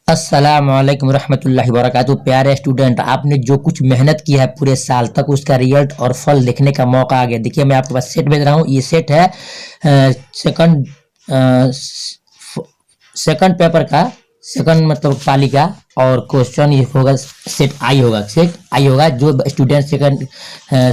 अस्सलाम वालेकुम रहमतुल्लाहि वबरकातुहू। प्यारे स्टूडेंट, आपने जो कुछ मेहनत की है पूरे साल तक उसका रिजल्ट और फल देखने का मौका आ गया। देखिए मैं आपके पास सेट भेज रहा हूँ। ये सेट है सेकंड सेकंड पेपर का, सेकंड मतलब पाली का, और क्वेश्चन ये होगा सेट आई होगा, सेट आई होगा। जो स्टूडेंट सेकंड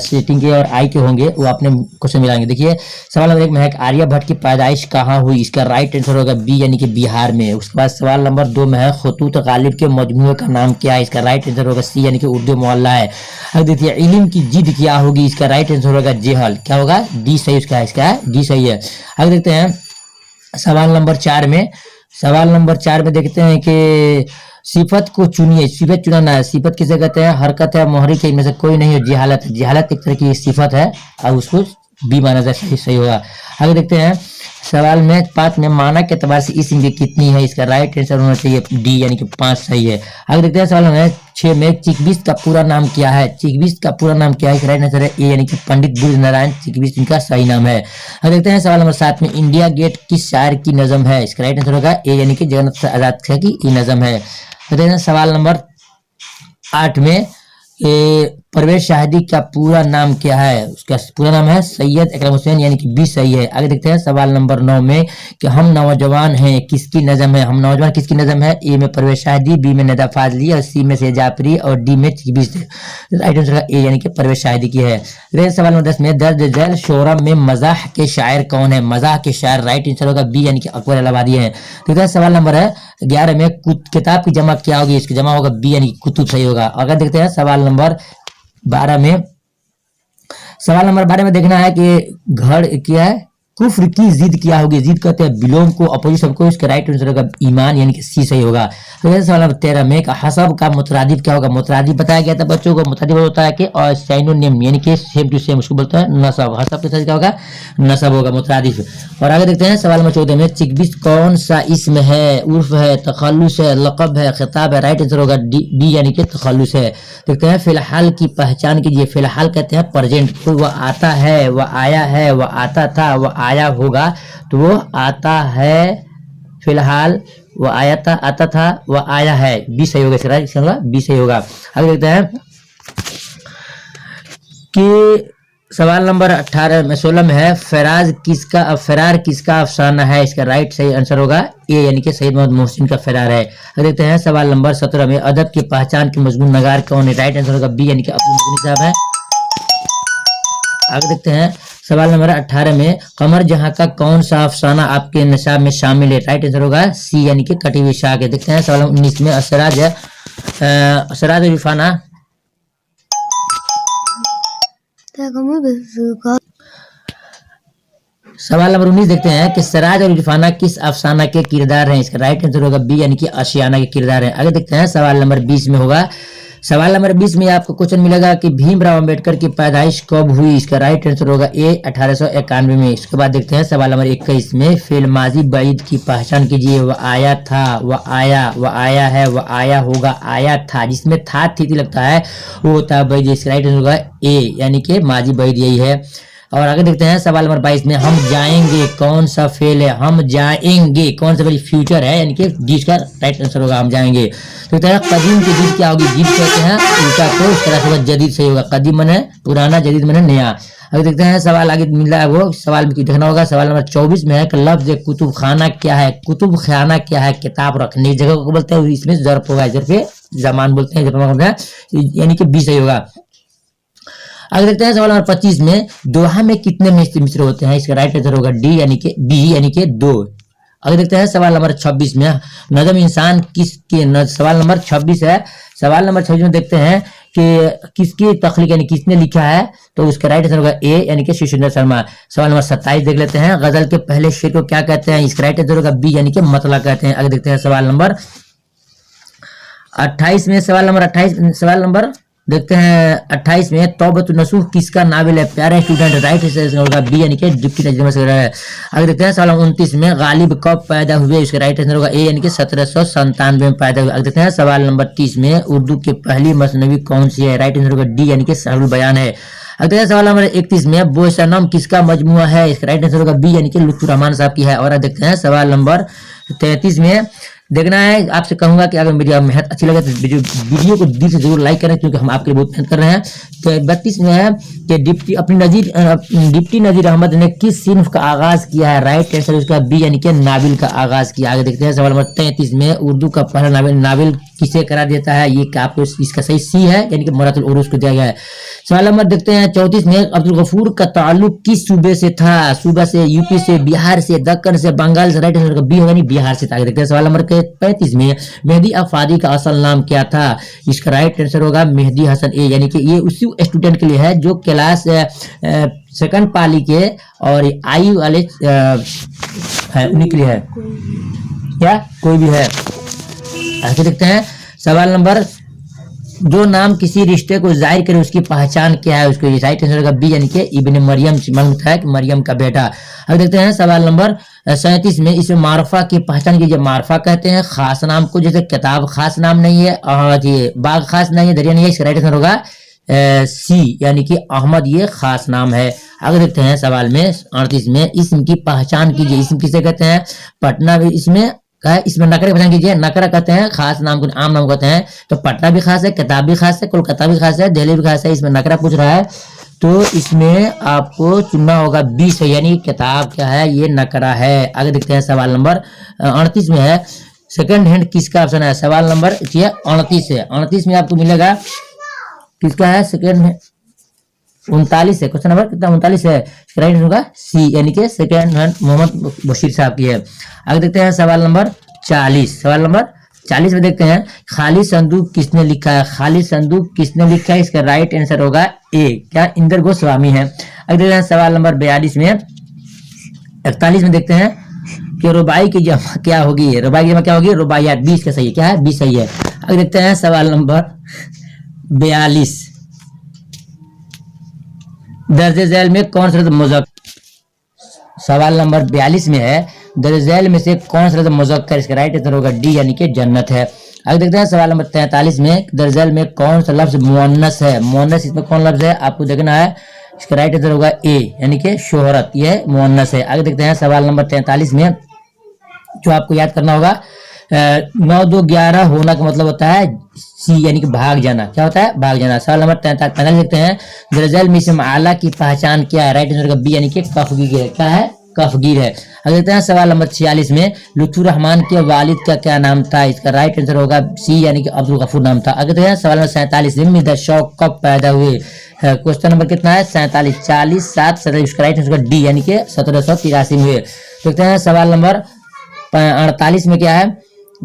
सेटिंग के और आई के होंगे वो अपने क्वेश्चन मिलाएंगे। देखिए सवाल नंबर 1 में है कि आर्यभट्ट की पैदाइश कहाँ हुई। इसका राइट आंसर होगा बी यानी कि बिहार में। उसके बाद सवाल नंबर 2 में है खतूत गालिब के मजमूए का नाम क्या है। इसका राइट आंसर होगा सी यानी कि उर्दू मोहल्ला है। अब देखिए इल्म की जिद क्या होगी। इसका राइट आंसर होगा जेहल। क्या होगा? डी सही उसका है, इसका डी सही है। अब देखते हैं सवाल नंबर 4 में। सवाल नंबर 4 में देखते हैं कि सिफत को चुनिए। सिफत चुनाना है। सिफत किसे कहते हैं? हरकत है, मोहरी के इनमें से कोई नहीं है। जिहालत है। जिहालत एक तरह की सिफत है और उसको बी माना जाए, सही होगा। आगे देखते हैं सवाल में 5 में मानक के एतबार से इस संख्या कितनी है। इसका राइट आंसर होना चाहिए डी यानी कि 5 सही है। आगे देखते हैं सवाल में 6 में चिकबिस्ट का पूरा नाम क्या है। चिकबिस्ट का पूरा नाम क्या है। इसका राइट आंसर है ए यानी कि पंडित बुद्ध नारायण चिकबिस्ट इनका सही नाम है। आगे देखते हैं सवाल नंबर 7 में इंडिया गेट किस शायर की नज़म है। इसका राइट आंसर होगा ए यानी कि जगन्नाथ आजाद की ये नज़म है। देखते हैं सवाल नंबर 8 में परवेज शाहिदी का पूरा नाम क्या है। उसका पूरा नाम है सैयद अकरम हुसैन यानी कि बी सही है। आगे देखते हैं सवाल नंबर 9 में कि हम नौजवान हैं किसकी नज़म है। हम नौजवान किसकी नज़म है। ए में परवेज शाहिदी, बी में नदा फाजली और सी में से जाफरी और डी में चिकबिस्ट। राइट आंसर ए यानी कि परवेज शाहिदी की है। सवाल नंबर 10 में दर्ज झैल शोरम में मजाह के शायर कौन है। मजाह के शायर राइट आंसर होगा बी यानी कि अकबर इलाहाबादी है। देखते हैं सवाल नंबर 11 में किताब की जमा क्या होगी। इसकी जमा होगा बी यानी कि कुतुब सही होगा। अगर देखते हैं सवाल नंबर 12 में। सवाल नंबर 12 में देखना है कि घर क्या है, कुफ्र की जिद क्या होगी। जिद कहते हैं विलोम को, अपोजिशन को। इसका राइट आंसर होगा ईमान यानी कि सी सही होगा। तो सवाल नंबर 13 में हसब का मुतरादिफ क्या होगा। मुतरादिफ बताया गया था बच्चों को। मुतरादिफ होता है कि और साइनोनिम यानी कि सेम टू सेम, उसको बोलते हैं नसब। हसब के साथ क्या होगा? नसब होगा मुतरादिफ। और आगे देखते हैं सवाल नंबर 14 में चिकबिस्ट कौन सा इसम है, उर्फ है, तखल्लुस है, लक़ब है, खिताब है। राइट आंसर होगा डी यानी कि तखल्लुस है। देखते हैं फिलहाल की पहचान कीजिए। फिलहाल कहते हैं प्रेजेंट को। वह आता है, वह आया है, वह आता था, वह आया होगा, तो वो आता है फिलहाल, वो आया था, आता था, वो आया है। बी सही होगा। इसका बी सही होगा। आगे देखते हैं कि सवाल नंबर 16 में है फरार किसका अफसाना है। इसका राइट सही आंसर होगा ए यानी कि सैयद मोहम्मद मोहसिन का फरार है। आगे देखते हैं सवाल नंबर 17 में अदब की पहचान के मजमून नगार कौन है। राइट आंसर होगा बी यानी कि अब्दुल मुगनी साहब है। आगे देखते हैं सवाल नंबर 18 में कमर जहां का कौन सा अफसाना आपके निसाब में शामिल है। राइट आंसर होगा सी यानी कि कटी हुई शाख है। देखते हैं सवाल 19 में असराज रिफाना। सवाल नंबर 19 देखते हैं कि सराज और इरफाना किस अफसाना के किरदार हैं। इसका राइट आंसर होगा बी यानी कि आशियाना के किरदार हैं। आगे देखते हैं सवाल नंबर 20 में होगा। सवाल नंबर 20 में आपको क्वेश्चन मिलेगा कि भीमराव अंबेडकर की पैदाइश कब हुई। इसका राइट आंसर होगा ए 1891 में। इसके बाद देखते हैं सवाल नंबर 21 में फेल माजी बैद की पहचान कीजिए। वह आया था, वह आया, वह आया है, वह आया होगा, आया था। जिसमें था थी लगता है वो होता है बैद। इसका राइट आंसर होगा ए यानी कि माजी बैद यही है। और आगे देखते हैं सवाल नंबर 22 में हम जाएंगे कौन सा फेल है। हम जाएंगे कौन सा फ्यूचर है यानी कि जिसका राइट आंसर होगा हम जाएंगे। तो कहते हैं कदीम की जिद क्या होगी। जिद कहते हैं उल्टा को, इस तरह से होगा जदीद सही होगा। कदीम मने पुराना, जदीद मने नया। अभी देखते हैं सवाल आगे मिल रहा है, वो सवाल में देखना होगा। सवाल नंबर 24 में है कि लफ्ज कुतुब खाना क्या है। कुतुब खाना क्या है? किताब रखने की जगह को बोलते हैं। इसमें ज़र्फ होगा, ज़र्फ़े ज़मान बोलते हैं, यानी कि बी सही होगा। आगे देखते हैं सवाल नंबर 25 में दोहा में कितने मिसरे होते हैं। इसका राइट आंसर होगा डी यानी कि बी यानी कि 2। आगे देखते हैं सवाल नंबर 26 में नजम इंसान किसके। सवाल नंबर 26 है। सवाल नंबर 26 में देखते हैं कि किसकी तख्लीक यानी किसने लिखा है, तो उसका राइट आंसर होगा ए यानी कि शिशुंदर शर्मा। सवाल नंबर 27 देख लेते हैं गजल के पहले शेर को क्या कहते हैं। इसका राइट आंसर होगा बी यानी कि मतला कहते हैं। आगे देखते हैं सवाल नंबर 28 में। सवाल नंबर देखते हैं 28 में तौबतुन नसूह किसका नावल है। प्यारे स्टूडेंट राइट आंसर होगा बी यानी कि डिप्टी नजम से है। आगे देखते हैं सवाल 29 में गालिब कब पैदा हुए। इसका राइट आंसर होगा ए यानी कि 1797 में पैदा हुए। आगे देखते हैं सवाल नंबर 30 में उर्दू की पहली मसनवी कौन सी है। राइट आंसर होगा डी यानी कि सहरुल बयान है। आगे देखते हैं सवाल नंबर 31 में बोसनम किसका मजमुआ है। इसका राइट आंसर होगा बी यानी कि लुत्फुर रहमान साहब की है। और देखते हैं सवाल नंबर 33 में देखना है। आपसे कहूंगा कि अगर मेरी मेहनत अच्छी लगे तो वीडियो को दिल से जरूर लाइक करें, क्योंकि हम आपके लिए बहुत मेहनत कर रहे हैं। तो 32 में है कि डिप्टी नजीर अहमद ने किस सिन्फ का आगाज किया है? राइट आंसर उसका बी यानी कि नाविल का आगाज किया। आगे देखते हैं सवाल नंबर 33 में, उर्दू का पहला नाविल किसे करार देता है? ये आपको इसका सही सी है, यानी कि मुरातुल उरूज को दिया गया है। सवाल नंबर देखते हैं 34 में, अब्दुल गफूर का ताल्लुक किस सूबे से था? सूबा से, यूपी से, बिहार से, दक्कन से, बंगाल से? राइट आंसर बी होगा, नहीं बिहार से। आगे देखते हैं सवाल नंबर 35 में, मेहदी अफादी का असल नाम क्या था? इसका राइट आंसर होगा मेहदी हसन ए, यानी कि ये उसी स्टूडेंट के लिए है जो क्लास सेकंड पाली के और आई वाले है, उन्हीं के लिए है। क्या कोई भी है? आगे देखते हैं सवाल नंबर, जो नाम किसी रिश्ते को जाहिर करे उसकी पहचान क्या है? उसको राइट आंसर होगा बी, यानी कि इब्ने मरियम से मालूम होता है कि मरियम का बेटा। अब देखते हैं सवाल नंबर 37 में, इसमें मारफा की पहचान कीजिए। मारफा कहते हैं खास नाम को, जैसे किताब खास नाम नहीं है, ये बाग खास नहीं है, दरिया नहीं है। इसका राइट आंसर होगा सी, यानी कि अहमद ये खास नाम है। आगे देखते हैं सवाल में 38 में, इसम की पहचान कीजिए। इसम किसे कहते हैं? पटना भी इसमें इसमें नकरे की पहचान कीजिए। नकरा कहते हैं खास नाम को, आम नाम कहते हैं। तो पटना भी खास है, किताब भी खास है, कोलकाता भी खास है, दिल्ली भी खास है। इसमें नकरा पूछ रहा है, तो इसमें आपको चुनना होगा 20, यानी किताब क्या है? ये नकरा है। आगे देखते हैं सवाल नंबर 38 में है, सेकंड हैंड किसका ऑप्शन है? सवाल नंबर 38 है। 38 में आपको मिलेगा किसका है? सेकंड हैंड 39 है। क्वेश्चन नंबर कितना? 39 है। राइट होगा सी, यानी कि सेकंड हैंड मोहम्मद बशीर साहब की है। आगे देखते हैं सवाल नंबर 40। सवाल नंबर 40 में देखते हैं, खाली संदूक किसने लिखा है? खाली संदूक किसने लिखा है? इसका राइट आंसर होगा ए, क्या? इंदिरा गोस्वामी है। आगे देखते हैं सवाल नंबर 42 में, 41 में देखते हैं कि रुबाई की जमा क्या होगी? रुबाई की जमा क्या होगी? रुबाइयात। 20 का सही है, क्या है? 20 सही है। आगे देखते हैं सवाल नंबर 42, दर्जे झैल में कौन सा लफ्ज मुज़क्कर? सवाल नंबर 42 में है, दर्जे झैल में से कौन सा लफ्ज मुज़क्कर? इसका राइट आंसर होगा डी, यानी कि जन्नत है। आगे देखते हैं सवाल नंबर 43 में, दर्जे झैल में कौन सा लफ्ज मुअन्नस है? मुअन्नस इसमें कौन लफ्ज है? आपको देखना है। इसका राइट आंसर होगा ए, यानी कि शोहरत, यह मुअन्नस है। आगे देखते हैं सवाल नंबर 43 में, जो आपको याद करना होगा, 9 2 11 होना का मतलब होता है सी, यानी कि भाग जाना। क्या होता है? भाग जाना। सवाल नंबर 45 देखते हैं, दर्जल में इसम आला की पहचान क्या है? राइट आंसर का बी, यानी कि कफगीर है। क्या है? कफगीर है। अगर देखते हैं सवाल नंबर 46 में, लुत्फुर रहमान के वालिद का क्या नाम था? इसका राइट आंसर होगा सी, यानी कि अब्दुल गफूर नाम था। अगर देखते हैं सवाल नंबर 47 में, मिर्जा शौक कब पैदा हुए? क्वेश्चन नंबर कितना है? 47, 40, 7, 17। इसका राइट आंसर डी, यानी कि 1783 में हुए। देखते हैं सवाल नंबर 48 में क्या है?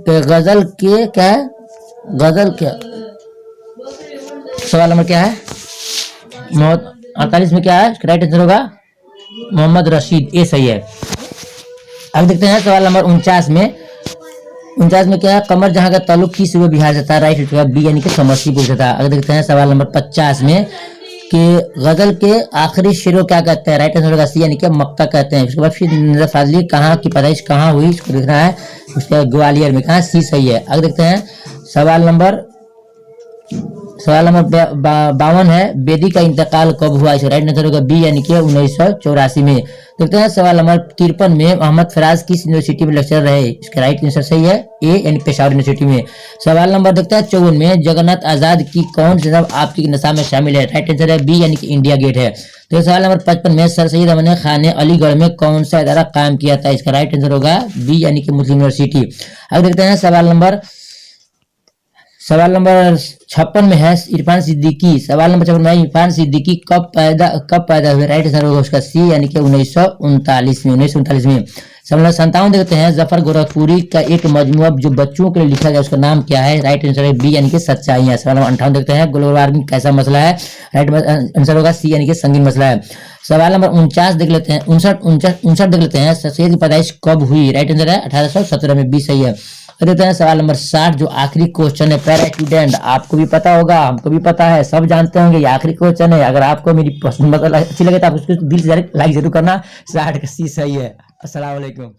गजल के क्या है? गजल क्या? सवाल नंबर क्या है? 48 में क्या है? राइट आंसर होगा मोहम्मद रशीद, ये सही है। अब देखते हैं सवाल नंबर 49 में। 49 में क्या है? कमर जहां का ताल्लुक किस सूबे बिहार से था? राइट आंसर बी, यानी कि समस्तीपुर से था। अगर देखते हैं सवाल नंबर 50 में कि गजल के आखिरी शेरों क्या कहते हैं? राइट आंसर होगा सी, यानी कि मक्ता कहते हैं। उसके बाद फिर नजर फाजली कहाँ की पैदाइश कहाँ हुई? इसको देखना है। उसके ग्वालियर में। कहाँ? सी सही है। अगर देखते हैं सवाल नंबर 52 है, बेदी का इंतकाल कब हुआ? इसे राइट आंसर होगा बी, यानी कि 1984 में। देखते हैं सवाल नंबर 53 में, मोहम्मद फराज किस यूनिवर्सिटी में लेक्चरर रहे? इसका राइट आंसर सही है ए, यानी पेशावर यूनिवर्सिटी में। सवाल नंबर देखते हैं 54 में, जगन्नाथ आजाद की कौन सी नस्ब आपकी नसाब में शामिल है? राइट आंसर है बी, यानी कि इंडिया गेट है। तो सवाल नंबर 55 में, सर सैयद अहमद खान ने अलीगढ़ में कौन सा इदारा कायम किया था? इसका राइट आंसर होगा बी, यानी कि मुस्लिम यूनिवर्सिटी। अब देखते हैं सवाल नंबर 56 में है, इरफान सिद्दीकी। सवाल नंबर 56 में, इरफान सिद्दीकी कब पैदा हुए? राइट आंसर होगा उसका सी, यानी कि 1939 में। 1939 में। सवाल नंबर 57 देखते हैं, जफर गोरखपुरी का एक मजमुआ जो बच्चों के लिए लिखा गया उसका नाम क्या है? राइट आंसर है बी, यानी कि सच्चाइयां। सवाल नंबर 58 देखते हैं, ग्लोबल वार्मिंग कैसा मसला है? राइट आंसर होगा सी, यानी कि संगीन मसला है। सवाल नंबर 49 देख लेते हैं, 59 देख लेते हैं, सैयद की पैदाइश कब हुई? राइट आंसर है 1817 में, बी सही है। देते हैं सवाल नंबर 60, जो आखिरी क्वेश्चन है। पैरा स्टूडेंट, आपको भी पता होगा, हमको भी पता है, सब जानते होंगे, ये आखिरी क्वेश्चन है। अगर आपको मेरी पसंद अच्छी लगे तो आप उसको दिल से लाइक जरूर करना। 60 का सी सही है। अस्सलाम वालेकुम।